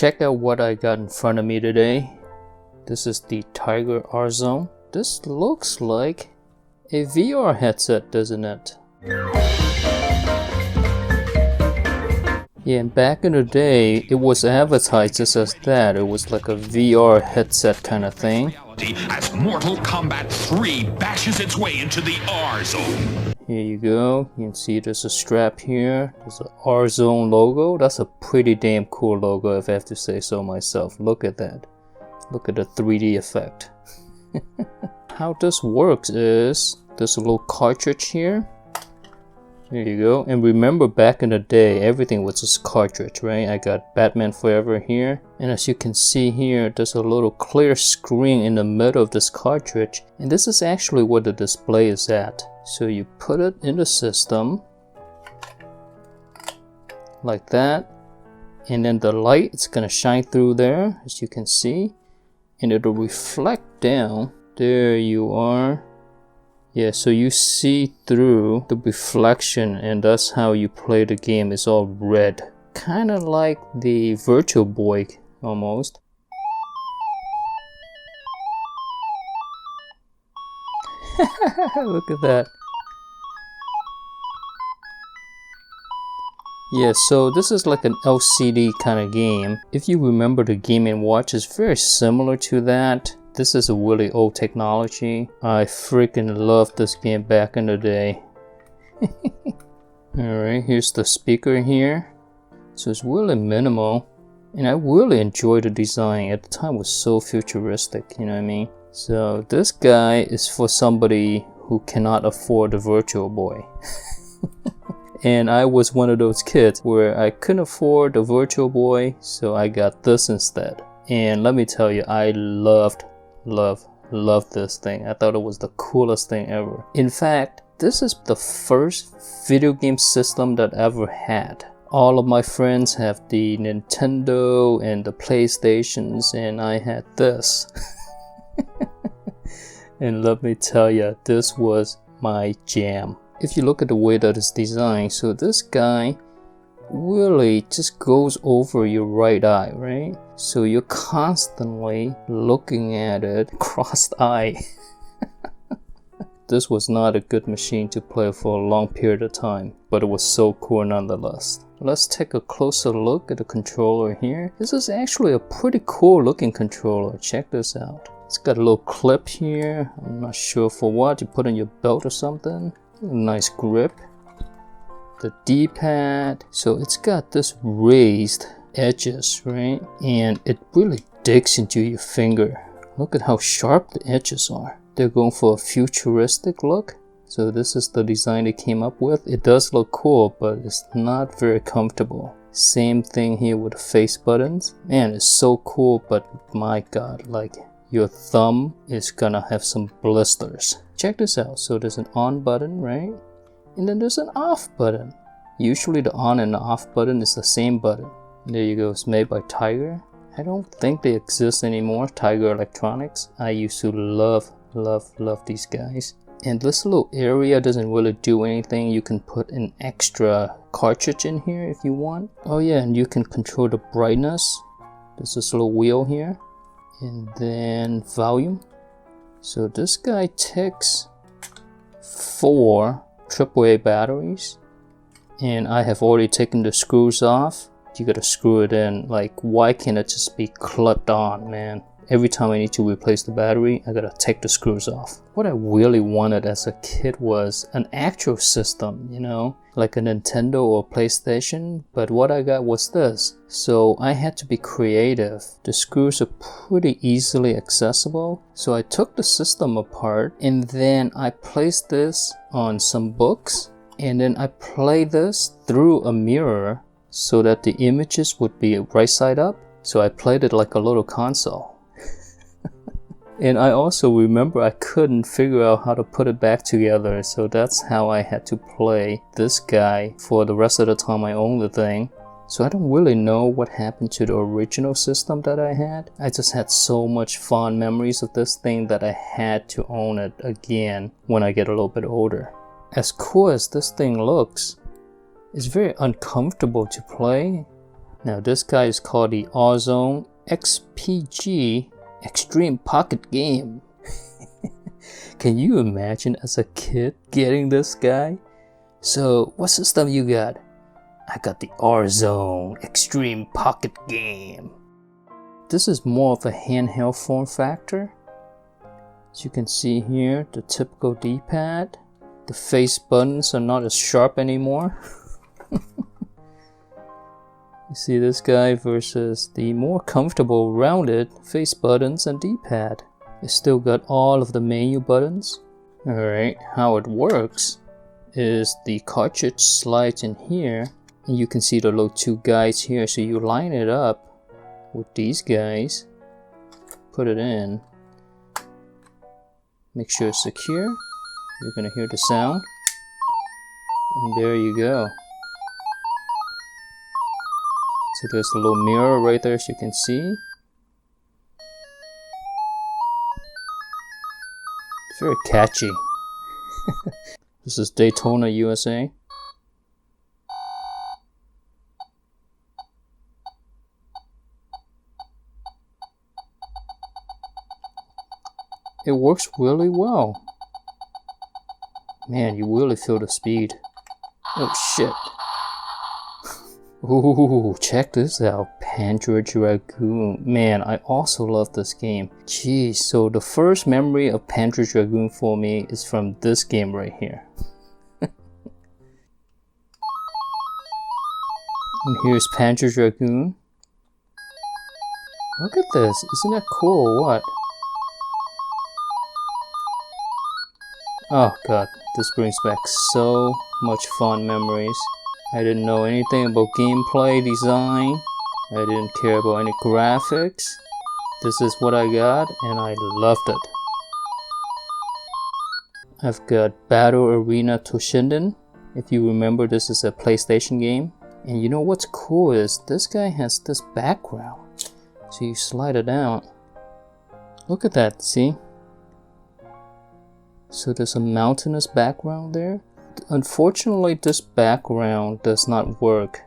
check out what I got in front of me today. This is the Tiger R-Zone. This looks like a VR headset, doesn't it? Yeah, and back in the day, it was advertised just as that. It was like a VR headset kind of thing. As Mortal Kombat 3 bashes its way into the R-Zone. Here you go. You can see there's a strap here. There's an R-Zone logo. That's a pretty damn cool logo if I have to say so myself. Look at that. Look at the 3D effect. How this works is there's a little cartridge here. There you go. And remember back in the day, everything was just cartridge, right? I got Batman Forever here. And as you can see here, there's a little clear screen in the middle of this cartridge. And this is actually where the display is at. So you put it in the system like that. And then the light is going to shine through there, as you can see. And it'll reflect down. There you are. Yeah, so you see through the reflection, and that's how you play the game. It's all red. Kind of like the Virtual Boy, almost. Look at that. Yeah, so this is like an LCD kind of game. If you remember the Game & Watch, it's very similar to that. This is a really old technology. I freaking loved this game back in the day. Alright, here's the speaker here. So it's really minimal. And I really enjoyed the design. At the time it was so futuristic, you know what I mean? So this guy is for somebody who cannot afford the Virtual Boy. And I was one of those kids where I couldn't afford the Virtual Boy, so I got this instead. And let me tell you, I loved this thing. I thought it was the coolest thing ever. In fact, this is the first video game system that I ever had. All of my friends have the Nintendo and the PlayStations, and I had this. And let me tell you, this was my jam. If you look at the way that it's designed, so this guy really just goes over your right eye, right? So you're constantly looking at it crossed-eyed. This was not a good machine to play for a long period of time, but it was so cool nonetheless. Let's take a closer look at the controller here. This is actually a pretty cool looking controller. Check this out. It's got a little clip here. I'm not sure for what. You put in your belt or something. Nice grip. The D-pad, so it's got this raised edges, right? And it really digs into your finger. Look at how sharp the edges are. They're going for a futuristic look. So this is the design they came up with. It does look cool, but it's not very comfortable. Same thing here with the face buttons. Man, it's so cool, but my god, like your thumb is gonna have some blisters. Check this out. So there's an on button, right? And then there's an off button. Usually the on and the off button is the same button. There you go. It's made by Tiger. I don't think they exist anymore. Tiger Electronics. I used to love these guys. And this little area doesn't really do anything. You can put an extra cartridge in here if you want. Oh yeah, and you can control the brightness. There's this little wheel here. And then volume. So this guy takes 4 AAA batteries, and I have already taken the screws off. You gotta screw it in. Like, why can't it just be clipped on, man? Every time I need to replace the battery, I gotta take the screws off. What I really wanted as a kid was an actual system, you know, like a Nintendo or PlayStation, but what I got was this. So I had to be creative. The screws are pretty easily accessible. So I took the system apart, and then I placed this on some books, and then I played this through a mirror so that the images would be right side up. So I played it like a little console. And I also remember I couldn't figure out how to put it back together, so that's how I had to play this guy for the rest of the time I owned the thing. So I don't really know what happened to the original system that I had. I just had so much fond memories of this thing that I had to own it again when I get a little bit older. As cool as this thing looks, it's very uncomfortable to play. Now this guy is called the R-Zone X.P.G Extreme Pocket Game. Can you imagine as a kid getting this guy? So what system you got? I got the R-Zone Extreme Pocket Game. This is more of a handheld form factor. As you can see here, the typical D-pad. The face buttons are not as sharp anymore. You see this guy versus the more comfortable rounded face buttons and D-pad. It's still got all of the menu buttons. Alright, how it works is the cartridge slides in here, and you can see the little two guides here. So you line it up with these guys, put it in, make sure it's secure. You're gonna hear the sound, and there you go. So there's a little mirror right there, as you can see. It's very catchy. This is Daytona, USA. It works really well. Man, you really feel the speed. Oh shit. Ooh, check this out. Panzer Dragoon. Man, I also love this game. Jeez, so the first memory of Panzer Dragoon for me is from this game right here. And here's Panzer Dragoon. Look at this. Isn't that cool or what? Oh god, this brings back so much fond memories. I didn't know anything about gameplay design. I didn't care about any graphics. This is what I got, and I loved it. I've got Battle Arena Toshinden. If you remember, this is a PlayStation game. And you know what's cool is this guy has this background. So you slide it down. Look at that, see? So there's a mountainous background there. Unfortunately, this background does not work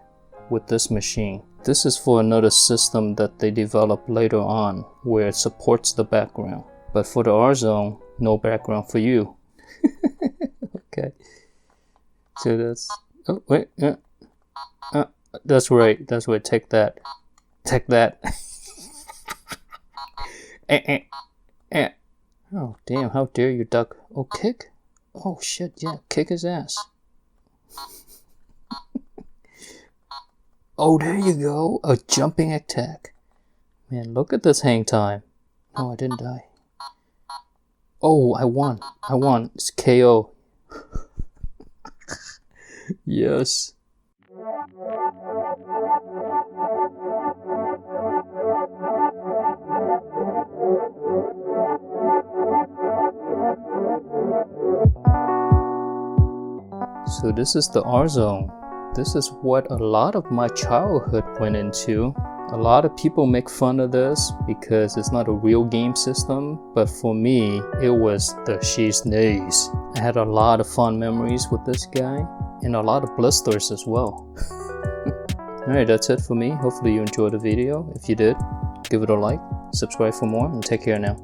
with this machine. This is for another system that they developed later on where it supports the background. But for the R-Zone, no background for you. Okay. So that's... Oh, wait. That's right. That's right. Take that. Take that. Oh, damn. How dare you, duck. Oh, kick? Oh, shit. Yeah, kick his ass. Oh, there you go. A jumping attack. Man, look at this hang time. No, I didn't die. Oh, I won. I won. It's KO. Yes. So this is the R-Zone. This is what a lot of my childhood went into. A lot of people make fun of this because it's not a real game system, but for me, it was the she's knees. I had a lot of fun memories with this guy and a lot of blisters as well. Alright, that's it for me. Hopefully you enjoyed the video. If you did, give it a like, subscribe for more, and take care now.